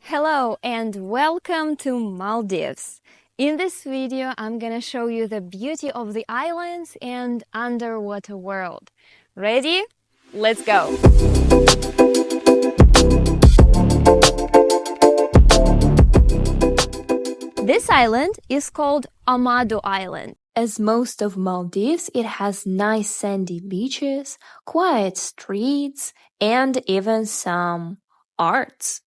Hello and welcome to Maldives. In this video, I'm gonna show you the beauty of the islands and underwater world. Ready? Let's go! This island is called Omadu Island. As most of Maldives, it has nice sandy beaches, quiet streets, and even some arts.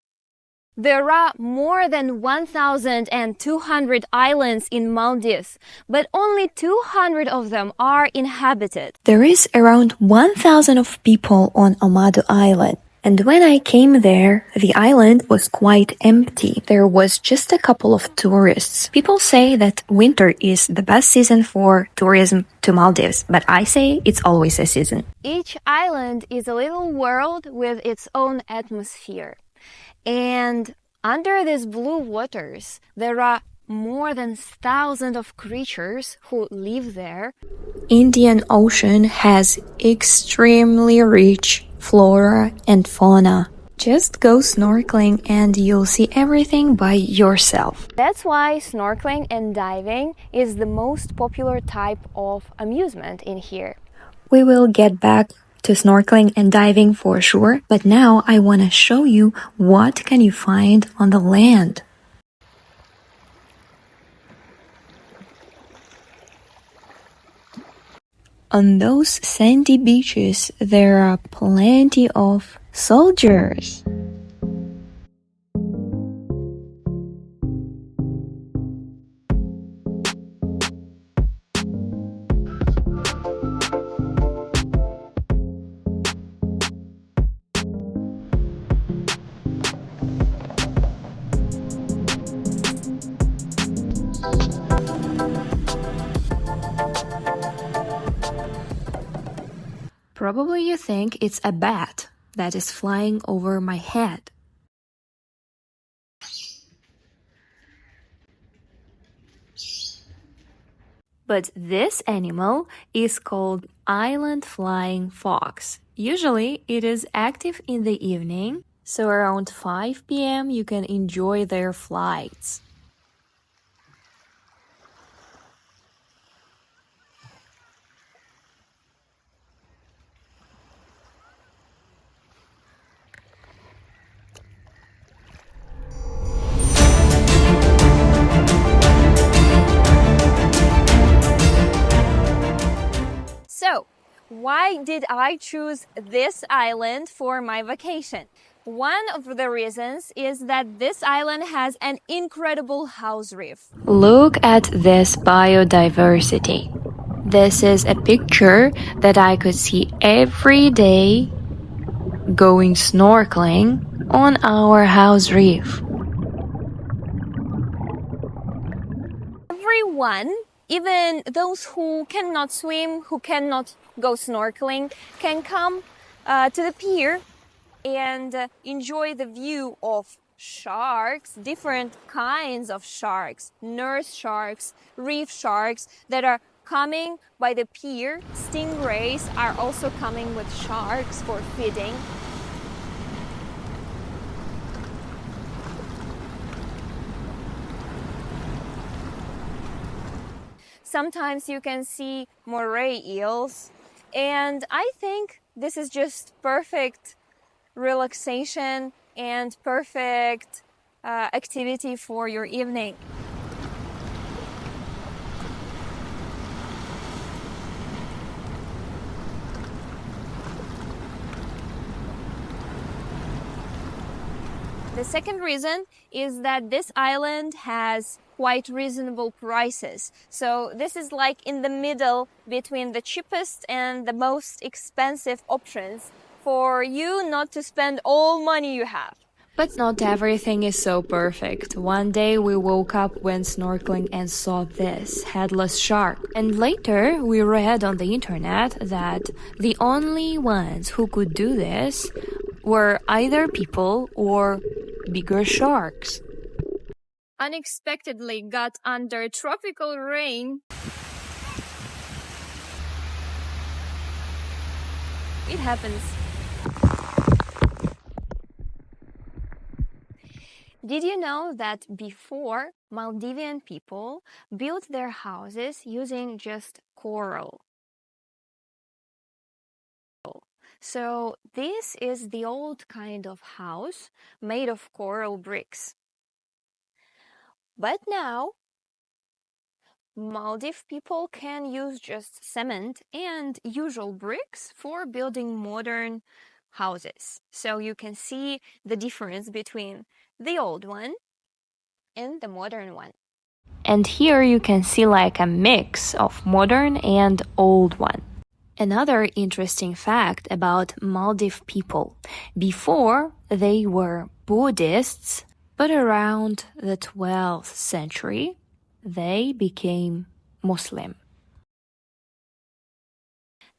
There are more than 1,200 islands in Maldives, but only 200 of them are inhabited. There is around 1,000 of people on Omadu Island. And when I came there, the island was quite empty. There was just a couple of tourists. People say that winter is the best season for tourism to Maldives, but I say it's always a season. Each island is a little world with its own atmosphere. And under these blue waters, there are more than thousands of creatures who live there. Indian Ocean has extremely rich flora and fauna. Just go snorkeling and you'll see everything by yourself. That's why snorkeling and diving is the most popular type of amusement in here. We will get back to snorkeling and diving for sure, but now I want to show you what can you find on the land. On those sandy beaches, there are plenty of soldiers. Probably you think it's a bat that is flying over my head. But this animal is called island flying fox. Usually it is active in the evening, so around 5 p.m. you can enjoy their flights. So, why did I choose this island for my vacation? One of the reasons is that this island has an incredible house reef. Look at this biodiversity. This is a picture that I could see every day going snorkeling on our house reef. Everyone, even those who cannot swim, who cannot go snorkeling, can come to the pier and enjoy the view of sharks, different kinds of sharks, nurse sharks, reef sharks that are coming by the pier. Stingrays are also coming with sharks for feeding. Sometimes you can see moray eels, and I think this is just perfect relaxation and perfect activity for your evening. The second reason is that this island has quite reasonable prices. So this is like in the middle between the cheapest and the most expensive options for you not to spend all money you have. But not everything is so perfect. One day we woke up when snorkeling and saw this headless shark. And later we read on the internet that the only ones who could do this were either people or bigger sharks. Unexpectedly got under tropical rain. It happens. Did you know that before, Maldivian people built their houses using just coral? So this is the old kind of house made of coral bricks. But now, Maldive people can use just cement and usual bricks for building modern houses. So you can see the difference between the old one and the modern one. And here you can see like a mix of modern and old one. Another interesting fact about Maldive people. Before, they were Buddhists, but around the 12th century, they became Muslim.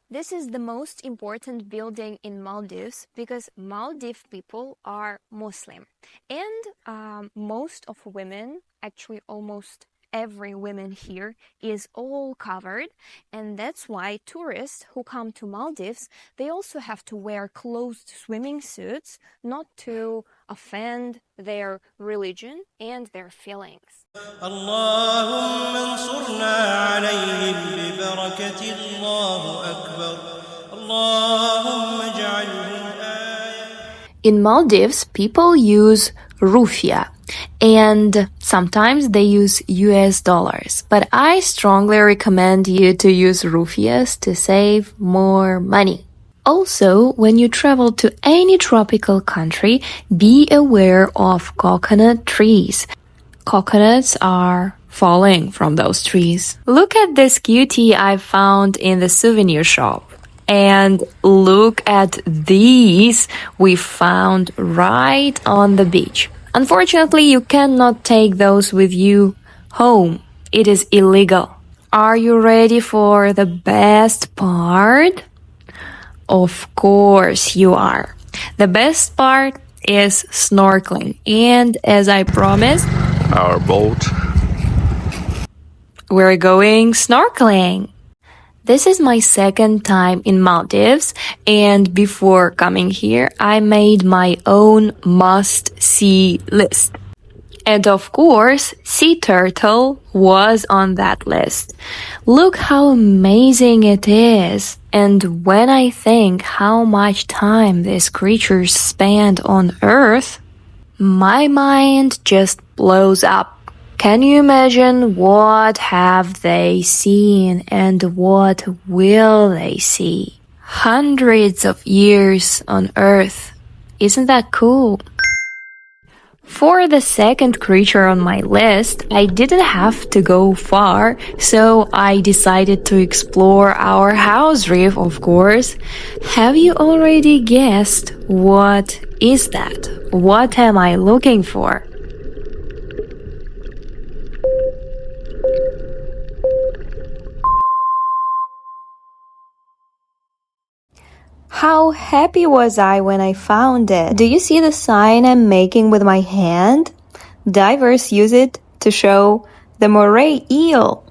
This is the most important building in Maldives because Maldive people are Muslim. And most of women, actually almost every woman here, is all covered. And that's why tourists who come to Maldives, they also have to wear closed swimming suits not to offend their religion and their feelings. اللهم انصرنا عليهم ببركة الله أكبر اللهم اجعلهم آية. In Maldives, people use rupiah and sometimes they use US dollars. But I strongly recommend you to use rupiahs to save more money. Also, when you travel to any tropical country, be aware of coconut trees. Coconuts are falling from those trees. Look at this cutie I found in the souvenir shop. And look at these we found right on the beach. Unfortunately, you cannot take those with you home. It is illegal. Are you ready for the best part? Of course you are. The best part is snorkeling. And as I promised, our boat. We're going snorkeling. This is my second time in Maldives, and before coming here, I made my own must-see list. And of course, sea turtle was on that list. Look how amazing it is. And when I think how much time these creatures spend on Earth, my mind just blows up. Can you imagine what have they seen and what will they see? Hundreds of years on Earth. Isn't that cool? For the second creature on my list, I didn't have to go far, so I decided to explore our house reef, of course. Have you already guessed what is that? What am I looking for? How happy was I when I found it? Do you see the sign I'm making with my hand? Divers use it to show the moray eel.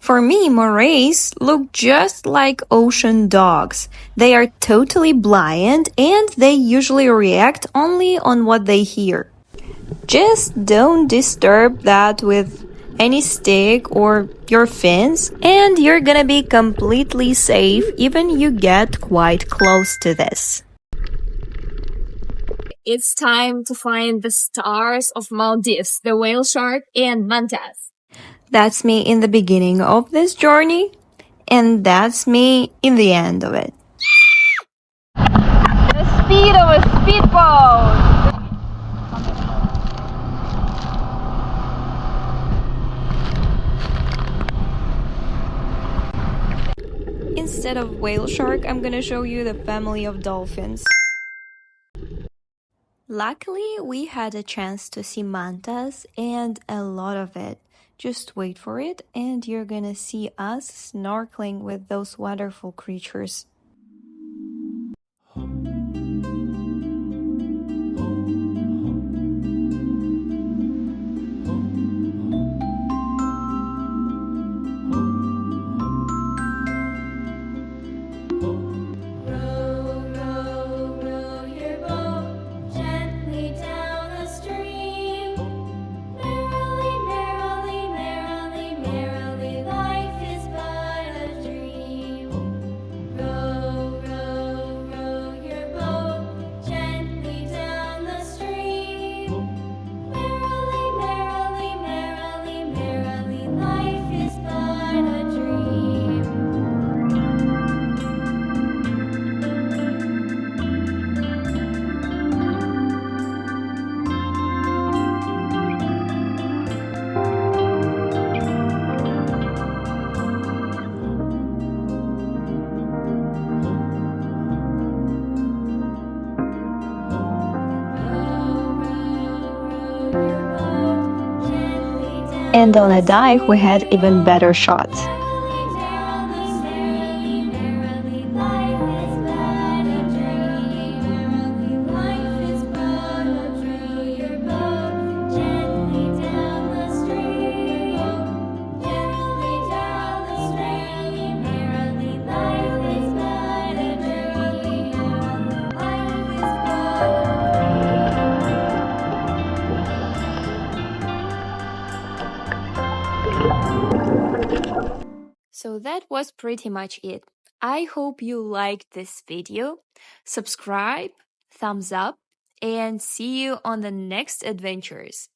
For me, morays look just like ocean dogs. They are totally blind and they usually react only on what they hear. Just don't disturb that with any stick or your fins, and you're gonna be completely safe even you get quite close to this. It's time to find the stars of Maldives, the whale shark and mantas. That's me in the beginning of this journey, and that's me in the end of it. The speed of a speedboat! Instead of whale shark, I'm gonna show you the family of dolphins. Luckily, we had a chance to see mantas and a lot of it. Just wait for it and you're gonna see us snorkeling with those wonderful creatures. Row, row, row your boat gently down the stream. And on a dive, we had even better shots. So that was pretty much it. I hope you liked this video. Subscribe, thumbs up, and see you on the next adventures.